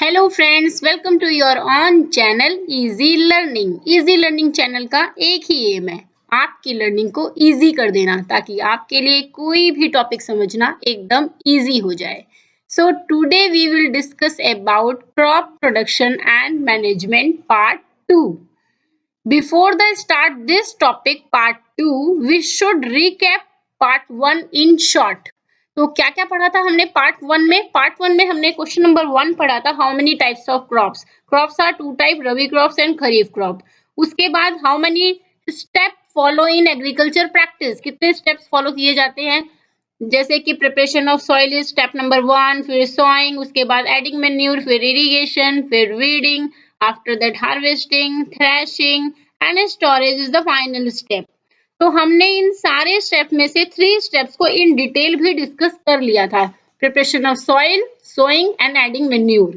Hello friends, welcome to your own channel easy learning. Easy learning channel का एक ही M है, आपकी learning को इजी कर देना ताकि आपके लिए कोई भी टॉपिक समझना एकदम इजी हो जाए। So today we will discuss about crop production and management part 2। Before the start this topic part 2, we should recap part 1 in short. तो क्या क्या पढ़ा था हमने पार्ट 1 में? पार्ट 1 में हमने क्वेश्चन नंबर 1 पढ़ा था, how many types of crops. Crops are two type, rabi crops and kharif crop. उसके बाद how many step follow in agriculture practice, कितने स्टेप्स फॉलो किए जाते हैं, जैसे कि preparation of soil is step number 1, फिर सॉइंग, उसके बाद एडिंग मैन्योर, फिर इरिगेशन, फिर weeding, after that harvesting, threshing and storage is the final step. तो हमने इन सारे स्टेप में से 3 स्टेप्स को इन डिटेल भी डिस्कस कर लिया था, preparation of soil, sowing and adding manure.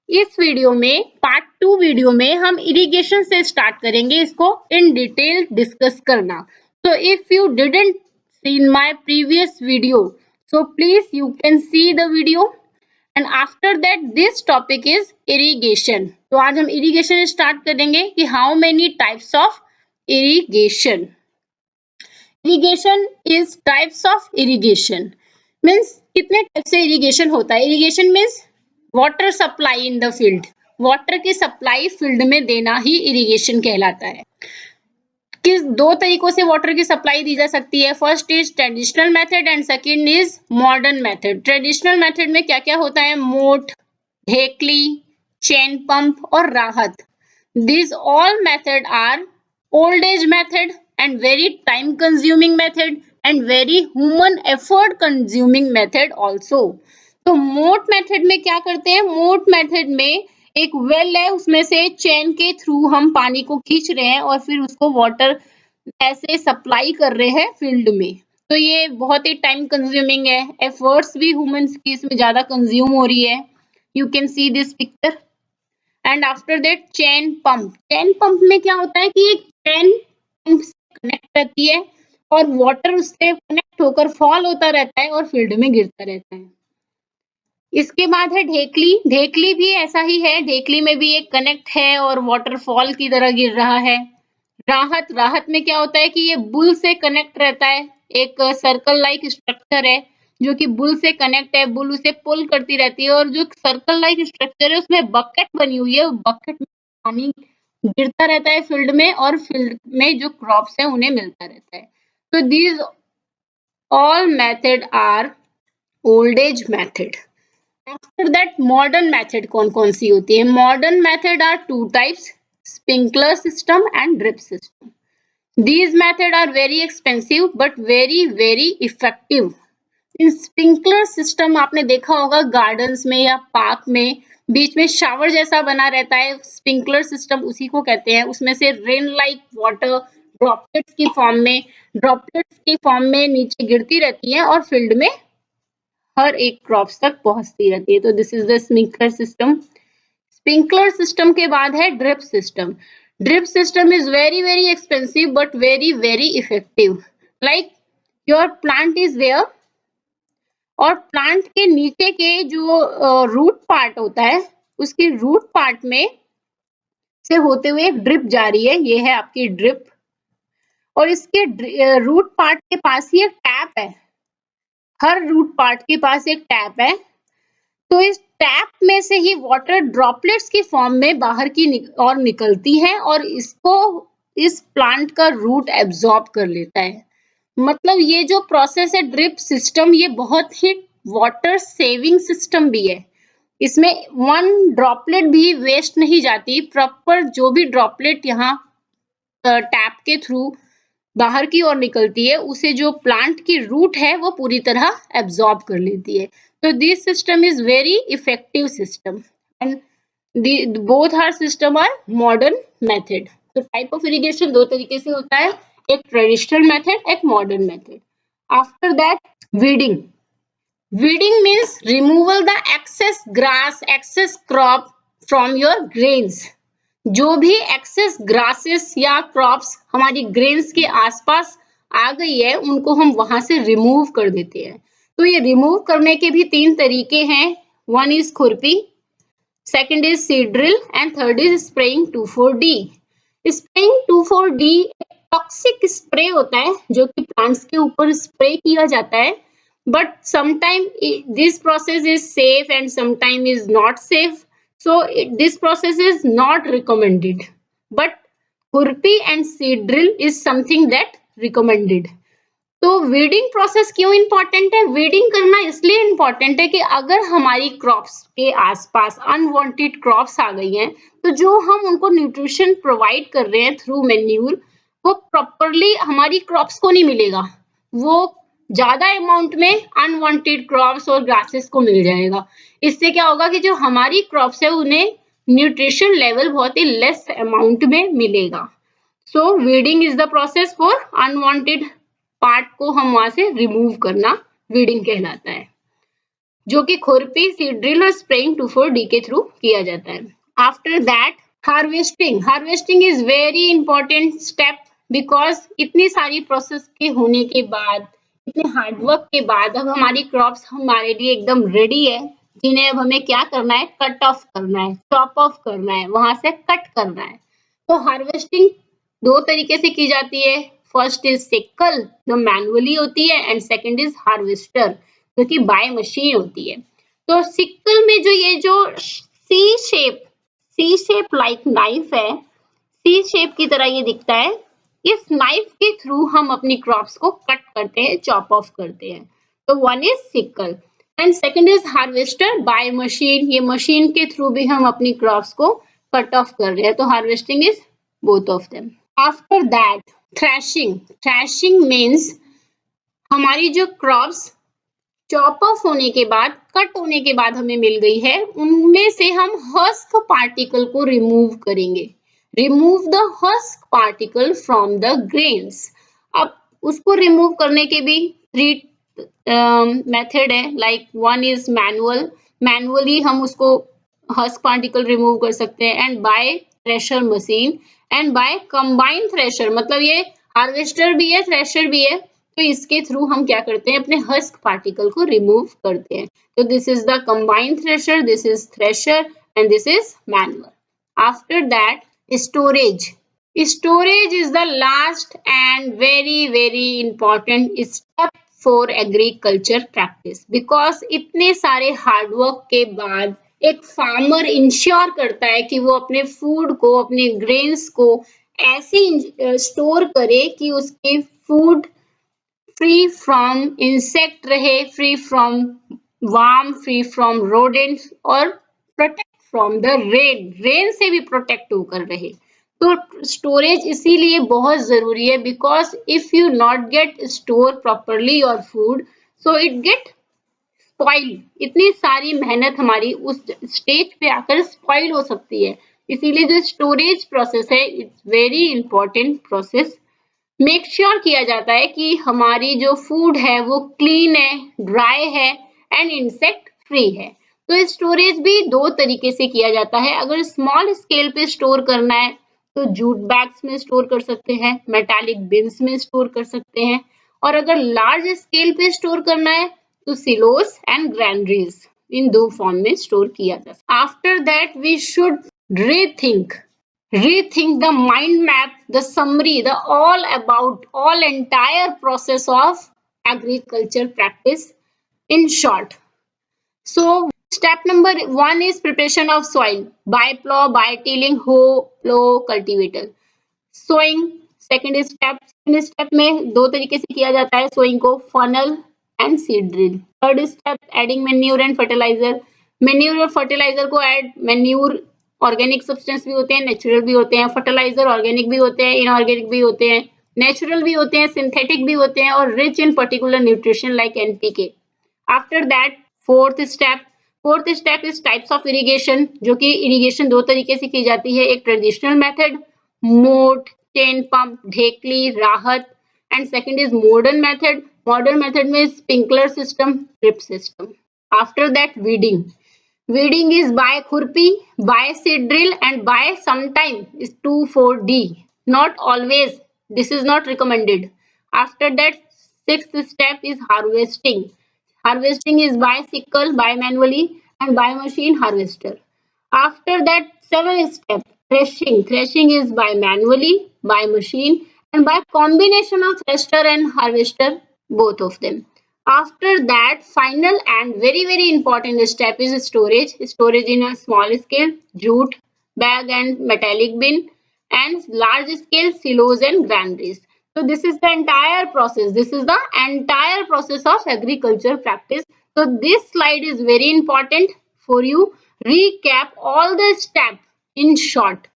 इस वीडियो में पार्ट 2 वीडियो में हम इरिगेशन से स्टार्ट करेंगे इसको इन डिटेल डिस्कस करना। So if you didn't seen my previous video, so please you can see the video and after that this topic is irrigation. तो आज हम irrigation स्टार्ट करेंगे कि how many types of irrigation. Irrigation is types of irrigation. Means कितने type से irrigation होता है? Irrigation means water supply in the field. Water की सप्लाई फील्ड में देना ही irrigation कहलाता है। किस 2 तरीकों से वाटर की सप्लाई दी जा सकती है। First is traditional method and second is modern method. Traditional method में क्या क्या होता है? मोट, ढेकली, चेन पंप और राहत। These all method are old age method and very time consuming method and very human effort consuming method also. तो मोट मेथड में क्या करते हैं? मोट मेथड में एक वेल है, उसमें से चेन के थ्रू हम पानी को खींच रहे हैं और फिर उसको वाटर ऐसे सप्लाई कर रहे हैं फील्ड में। तो ये बहुत ही टाइम कंज्यूमिंग है, एफर्ट्स भी ह्यूमंस की इसमें ज्यादा कंज्यूम हो रही है। You can see this picture and after that chain pump. Chain pump में क्या होता है कि एक चेन पंप से कनेक्ट रहती है और वाटर उससे कनेक्ट होकर फॉल होता रहता है और फील्ड में गिरता रहता है। इसके बाद है ढेकली। ढेकली भी ऐसा ही है, ढेकली में भी एक कनेक्ट है और वाटरफॉल की तरह गिर रहा है। राहत, राहत में क्या होता है कि ये बुल से कनेक्ट रहता है, एक सर्कल लाइक स्ट्रक्चर है जो कि बुल से कनेक्ट है, बुल उसे पुल करती रहती है और जो सर्कल लाइक स्ट्रक्चर है उसमें बकेट बनी हुई है, बकेट में पानी गिरता रहता है फील्ड में और फील्ड में जो क्रॉप्स है उन्हें मिलता रहता है। तो these all method are old age method. After that modern method कौन कौन सी होती है? Modern method are 2 types, sprinkler system and drip system. These methods are very expensive but very effective. इन स्प्रिंकलर सिस्टम आपने देखा होगा गार्डन्स में या पार्क में बीच में शावर जैसा बना रहता है, स्प्रिंकलर सिस्टम उसी को कहते हैं। उसमें से रेन लाइक वाटर ड्रॉपलेट्स की फॉर्म में नीचे गिरती रहती है और फील्ड में हर एक क्रॉप्स तक पहुंचती रहती है। तो this is the sprinkler system. Sprinkler system के बाद है drip system. Drip system is very expensive but very effective. Like your plant is there और प्लांट के नीचे के जो रूट पार्ट होता है उसके रूट पार्ट में से होते हुए एक ड्रिप जा रही है, ये है आपकी ड्रिप। और इसके रूट पार्ट के पास ही एक टैप है, हर रूट पार्ट के पास एक टैप है। तो इस टैप में से ही वाटर ड्रॉपलेट्स की फॉर्म में बाहर की ओर निकलती है और इसको इस प्लांट का रूट एब्जॉर्ब कर लेता है। मतलब ये जो प्रोसेस है ड्रिप सिस्टम, ये बहुत ही वाटर सेविंग सिस्टम भी है। इसमें 1 ड्रॉपलेट भी वेस्ट नहीं जाती, प्रॉपर जो भी ड्रॉपलेट यहाँ टैप के थ्रू बाहर की ओर निकलती है उसे जो प्लांट की रूट है वो पूरी तरह एब्जॉर्ब कर लेती है। तो this system is very effective system and both are system are modern method. तो टाइप ऑफ इरिगेशन 2 तरीके से होता है, एक ट्रेडिशनल मेथड, एक modern method. After that weeding. Weeding means removal the excess grass, excess crop from your grains. जो भी excess grasses या क्रॉप्स हमारी ग्रेन्स के आसपास आ गई है उनको हम वहां से रिमूव कर देते हैं। तो ये रिमूव करने के भी 3 तरीके हैं। 1 इज खुरपी, second is seed drill, and third is spraying 2,4-D. Spraying 2,4-D toxic spray होता है जो कि प्लांट्स के ऊपर स्प्रे किया जाता है, but sometime this process is safe and sometime is not safe, so this process is not recommended, but खुरपी and seed drill is something that recommended. तो वीडिंग प्रोसेस क्यों इंपॉर्टेंट है? वीडिंग करना इसलिए इंपॉर्टेंट है कि अगर हमारी क्रॉप्स के आसपास अनवांटेड क्रॉप्स आ गई हैं, तो जो हम उनको न्यूट्रिशन प्रोवाइड कर रहे हैं थ्रू मैन्यूर, वो प्रॉपरली हमारी क्रॉप्स को नहीं मिलेगा, वो ज्यादा अमाउंट में अनवांटेड क्रॉप्स और ग्रासेस को मिल जाएगा। इससे क्या होगा कि जो हमारी क्रॉप्स है उन्हें न्यूट्रिशन लेवल बहुत ही लेस अमाउंट में मिलेगा। So weeding is the process for unwanted part को हम वहां से रिमूव करना वीडिंग कहलाता है, जो कि खुरपी, सीड ड्रिल और स्प्रेइंग 2,4-D के थ्रू किया जाता है। After that harvesting. Harvesting is very important step, because इतनी सारी प्रोसेस के होने के बाद, इतने हार्डवर्क के बाद अब हमारी क्रॉप्स हमारे लिए एकदम रेडी है, जिन्हें अब हमें क्या करना है? कट ऑफ करना है, चॉप ऑफ करना है, वहां से कट करना है। तो हार्वेस्टिंग दो तरीके से की जाती है। फर्स्ट इज सिकल जो मैनुअली होती है, एंड सेकंड इज हार्वेस्टर जो कि बाय मशीन होती है। तो सिकल में जो ये जो सी शेप लाइक नाइफ है, सी शेप की तरह ये दिखता है, इस नाइफ के थ्रू हम अपनी क्रॉप्स को कट करते हैं, चॉप ऑफ करते हैं। तो one is sickle and second is harvester by machine. ये मशीन के थ्रू भी हम अपनी क्रॉप्स को कट ऑफ कर रहे हैं। तो harvesting is both of them. After that threshing. Threshing means हमारी जो क्रॉप्स चॉप ऑफ होने के बाद, कट होने के बाद हमें मिल गई है, उनमें से हम हस्क पार्टिकल को रिमूव करेंगे। Remove the husk particle from the grains. अब उसको रिमूव करने के भी थ्री मेथड है, like one is manual. Manually हम उसको हस्क पार्टिकल रिमूव कर सकते हैं, and by thresher machine, and by combine thresher, मतलब ये हार्वेस्टर भी है, थ्रेशर भी है, तो इसके थ्रू हम क्या करते हैं? अपने हस्क पार्टिकल को रिमूव करते हैं। तो this is the combined thresher, this is thresher and this is manual. After that storage. Storage is the last and very important step for agriculture practice, because इतने सारे हार्डवर्क के बाद एक farmer ensure करता है कि वो अपने फूड को, अपने ग्रेन्स को ऐसे स्टोर करे कि उसके फूड फ्री फ्रॉम इंसेक्ट रहे, free from worm, free from rodents, और protect from the rain, rain से भी प्रोटेक्ट होकर रहे। तो स्टोरेज इसीलिए बहुत जरूरी है, because if you not gate store properly your food, so it get spoil. इतनी सारी मेहनत हमारी उस स्टेज पे आकर स्पॉइल हो सकती है। इसीलिए जो स्टोरेज प्रोसेस है, it's very important process. Make sure किया जाता है कि हमारी जो फूड है वो क्लीन है, ड्राई है एंड इंसेक्ट फ्री है। तो स्टोरेज भी दो तरीके से किया जाता है। अगर स्मॉल स्केल पे स्टोर करना है तो जूट बैग्स में स्टोर कर सकते हैं, मेटालिक बिन्स में स्टोर कर सकते हैं, और अगर लार्ज स्केल पे स्टोर करना है तो सिलोस एंड ग्रैंडरीज, इन दो फॉर्म में स्टोर किया जा सकता है। After that we should rethink the mind map, the summary, the all about all entire process of agriculture practice in short. So step number one is preparation of soil by plow, by tilling, hoe, plow, cultivator. Sowing second step में दो तरीके से किया जाता है sowing को, funnel and seed drill. Third step adding manure and fertilizer. Manure और fertilizer को add, manure ऑर्गेनिक सब्सटेंस भी होते हैं, नेचुरल भी होते हैं, फर्टिलाइजर ऑर्गेनिक भी होते हैं, इनऑर्गेनिक भी होते हैं, नेचुरल भी होते हैं, सिंथेटिक भी होते हैं, और rich in particular nutrition like NPK. After that fourth step is types of irrigation, जो कि इरिगेशन दो तरीके से की जाती है। एक ट्रेडिशनल मेथड, मोट, चेन पंप, ढेकली, राहत, and second is modern method. Modern method में sprinkler system, drip system. After that weeding is by khurpi, by seed drill, and by sometime is 2,4-D. Not always. This is not recommended. After that, sixth step is harvesting. Harvesting is by sickle, by manually, and by machine harvester. After that, seventh step, threshing. Threshing is by manually, by machine, and by combination of thresher and harvester, both of them. After that, final and very very important step is storage. Storage in a small scale, jute, bag and metallic bin, and large scale silos and granaries. So this is the entire process. This is the entire process of agriculture practice. So this slide is very important for you. Recap all the steps in short.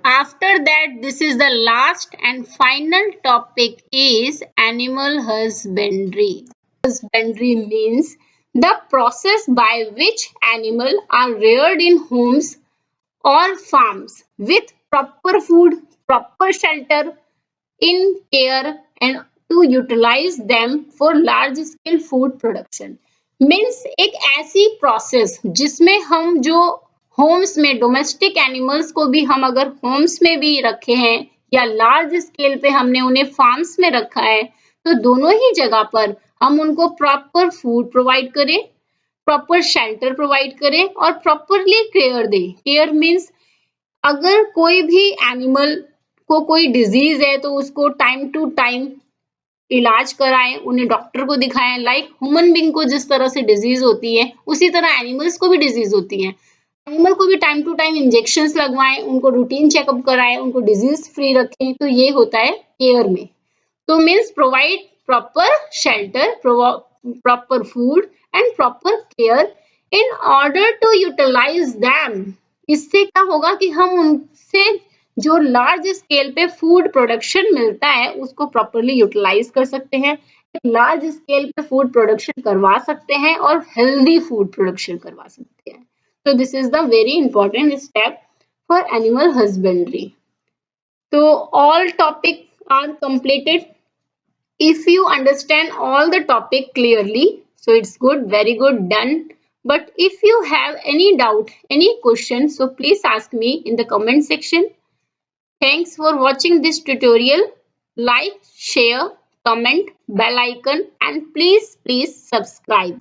After that, this is the last and final topic is animal husbandry. Husbandry means the process by which animals are reared in homes or farms with proper food, proper shelter, in care and to utilize them for large scale food production means एक ऐसी process जिसमें हम जो Holmes में domestic animals को भी हम अगर होम्स में भी रखे हैं या लार्ज स्केल पे हमने उन्हें फार्म्स में रखा है तो दोनों ही जगह पर हम उनको प्रॉपर फूड प्रोवाइड करें, प्रॉपर शेल्टर प्रोवाइड करें और प्रॉपरली केयर दें. केयर मीन्स अगर कोई भी एनिमल को कोई डिजीज है तो उसको टाइम टू टाइम इलाज कराएं, उन्हें डॉक्टर को दिखाएं. लाइक ह्यूमन बीइंग को जिस तरह से डिजीज होती है उसी तरह एनिमल्स को भी डिजीज होती है. एनिमल को भी टाइम टू टाइम इंजेक्शंस लगवाएं, उनको रूटीन चेकअप कराएं, उनको डिजीज फ्री रखें. तो ये होता है केयर में. तो means provide proper shelter, proper food and proper care in order to utilize them. इससे क्या होगा कि हम उनसे जो लार्ज स्केल पे फूड प्रोडक्शन मिलता है उसको प्रॉपरली यूटिलाइज कर सकते हैं, लार्ज स्केल पे फूड प्रोडक्शन करवा सकते हैं और हेल्दी फूड प्रोडक्शन करवा सकते हैं. So this is the very important step for animal husbandry. So all topics are completed. If you understand all the topic clearly, so it's good, very good, done. But if you have any doubt, any question, so please ask me in the comment section. Thanks for watching this tutorial. Like, share, comment, bell icon and please subscribe.